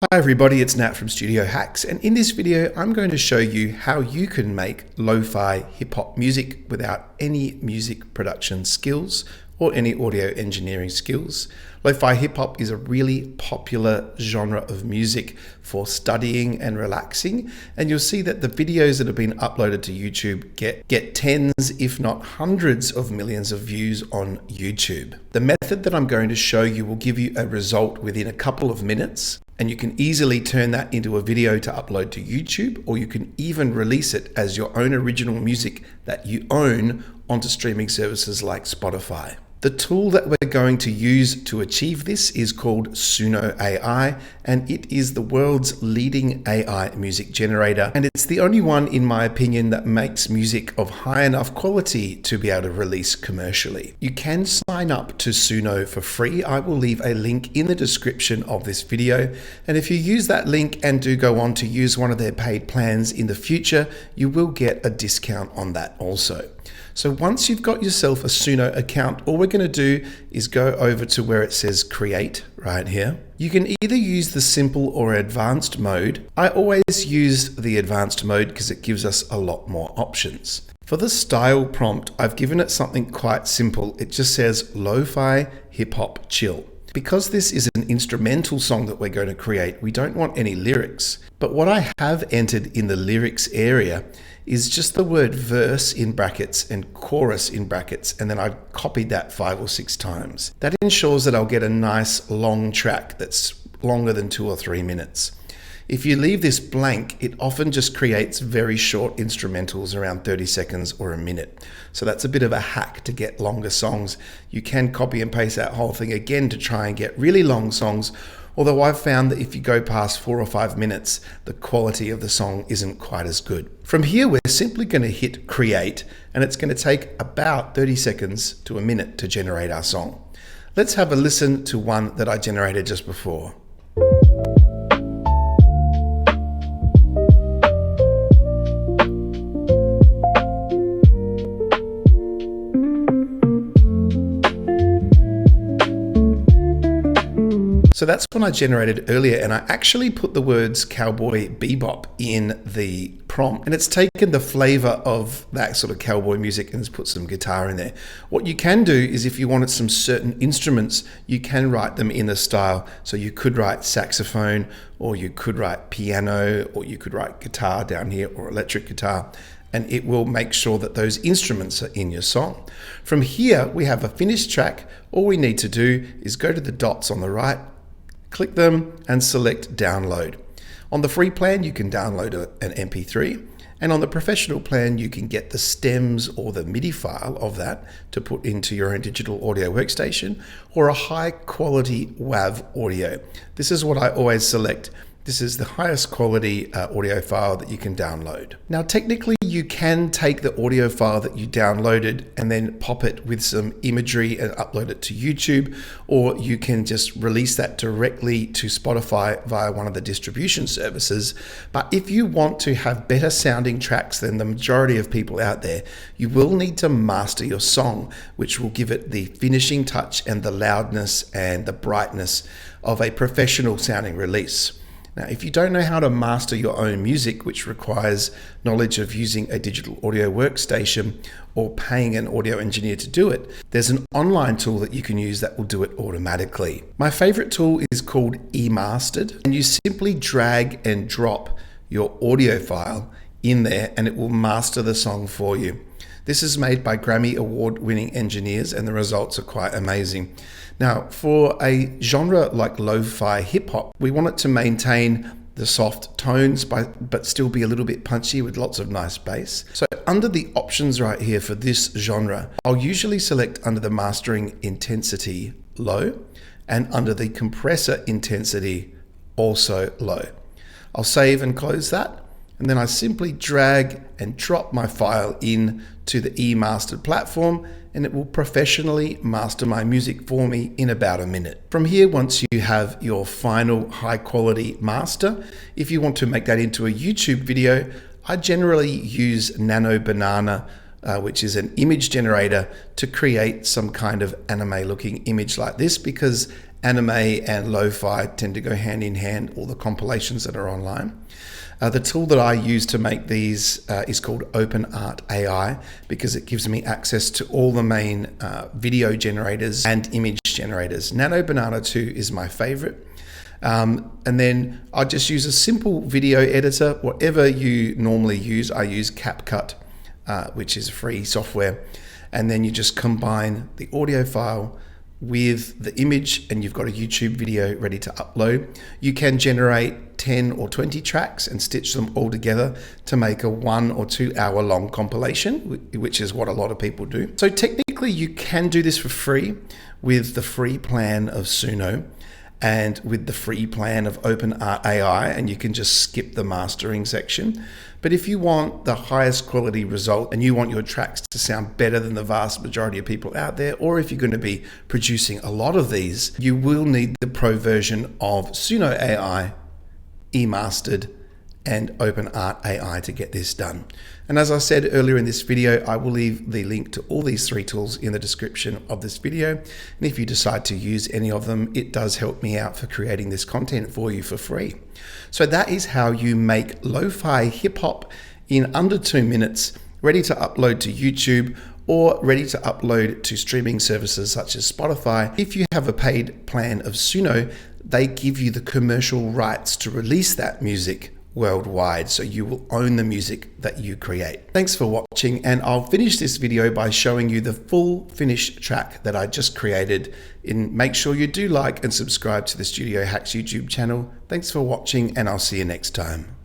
Hi everybody, it's Nat from Studio Hacks, and in this video I'm going to show you how you can make lo-fi hip-hop music without any music production skills or any audio engineering skills. Lo-fi hip-hop is a really popular genre of music for studying and relaxing, and you'll see that the videos that have been uploaded to YouTube get tens, if not hundreds of millions of views on YouTube. The method that I'm going to show you will give you a result within a couple of minutes, and you can easily turn that into a video to upload to YouTube, or you can even release it as your own original music that you own onto streaming services like Spotify. The tool that we're going to use to achieve this is called Suno AI, and it is the world's leading AI music generator, and it's the only one, in my opinion, that makes music of high enough quality to be able to release commercially. You can sign up to Suno for free. I will leave a link in the description of this video, and if you use that link and do go on to use one of their paid plans in the future, you will get a discount on that also. So once you've got yourself a Suno account, all we're going to do is go over to where it says create right here. You can either use the simple or advanced mode. I always use the advanced mode because it gives us a lot more options. For the style prompt, I've given it something quite simple. It just says lo-fi hip hop chill. Because this is an instrumental song that we're going to create, we don't want any lyrics. But what I have entered in the lyrics area is just the word verse in brackets and chorus in brackets, and then I've copied that 5 or 6 times. That ensures that I'll get a nice long track that's longer than 2 or 3 minutes. If you leave this blank, it often just creates very short instrumentals around 30 seconds or a minute. So that's a bit of a hack to get longer songs. You can copy and paste that whole thing again to try and get really long songs, although I've found that if you go past 4 or 5 minutes, the quality of the song isn't quite as good. From here, we're simply going to hit create, and it's going to take about 30 seconds to a minute to generate our song. Let's have a listen to one that I generated just before. So that's one I generated earlier, and I actually put the words cowboy bebop in the prompt, and it's taken the flavor of that sort of cowboy music and has put some guitar in there. What you can do is, if you wanted some certain instruments, you can write them in a style. So you could write saxophone, or you could write piano, or you could write guitar down here, or electric guitar, and it will make sure that those instruments are in your song. From here, we have a finished track. All we need to do is go to the dots on the right, click them and select download. On the free plan, you can download an MP3, and on the professional plan, you can get the stems or the MIDI file of that to put into your own digital audio workstation, or a high quality WAV audio. This is what I always select. This is the highest quality audio file that you can download. Now, technically, you can take the audio file that you downloaded and then pop it with some imagery and upload it to YouTube, or you can just release that directly to Spotify via one of the distribution services. But if you want to have better sounding tracks than the majority of people out there, you will need to master your song, which will give it the finishing touch and the loudness and the brightness of a professional sounding release. Now, if you don't know how to master your own music, which requires knowledge of using a digital audio workstation or paying an audio engineer to do it, there's an online tool that you can use that will do it automatically. My favorite tool is called eMastered, and you simply drag and drop your audio file in there and it will master the song for you. This is made by Grammy award-winning engineers, and the results are quite amazing. Now, for a genre like lo-fi hip-hop, we want it to maintain the soft tones but still be a little bit punchy with lots of nice bass. So under the options right here for this genre, I'll usually select under the mastering intensity low, and under the compressor intensity also low. I'll save and close that, and then I simply drag and drop my file in to the eMastered platform, and it will professionally master my music for me in about a minute. From here, once you have your final high quality master, if you want to make that into a YouTube video, I generally use Nano Banana, which is an image generator, to create some kind of anime looking image like this, because Anime and lo-fi tend to go hand in hand, all the compilations that are online. The tool that I use to make these is called OpenArt AI, because it gives me access to all the main video generators and image generators. Nano Banana 2 is my favorite. And then I just use a simple video editor. Whatever you normally use, I use CapCut, which is free software. And then you just combine the audio file with the image and you've got a YouTube video ready to upload. You can generate 10 or 20 tracks and stitch them all together to make a 1 or 2 hour long compilation, which is what a lot of people do. So technically you can do this for free with the free plan of Suno and with the free plan of OpenArt AI, and you can just skip the mastering section. But if you want the highest quality result and you want your tracks to sound better than the vast majority of people out there, or if you're going to be producing a lot of these, you will need the pro version of Suno AI, eMastered, and OpenArt AI to get this done. And as I said earlier in this video, I will leave the link to all these 3 tools in the description of this video. And if you decide to use any of them, it does help me out for creating this content for you for free. So that is how you make lo-fi hip hop in under 2 minutes, ready to upload to YouTube or ready to upload to streaming services such as Spotify. If you have a paid plan of Suno, they give you the commercial rights to release that music worldwide, so you will own the music that you create. Thanks for watching, and I'll finish this video by showing you the full finished track that I just created. Make sure you do like and subscribe to the Studio Hacks YouTube channel. Thanks for watching, and I'll see you next time.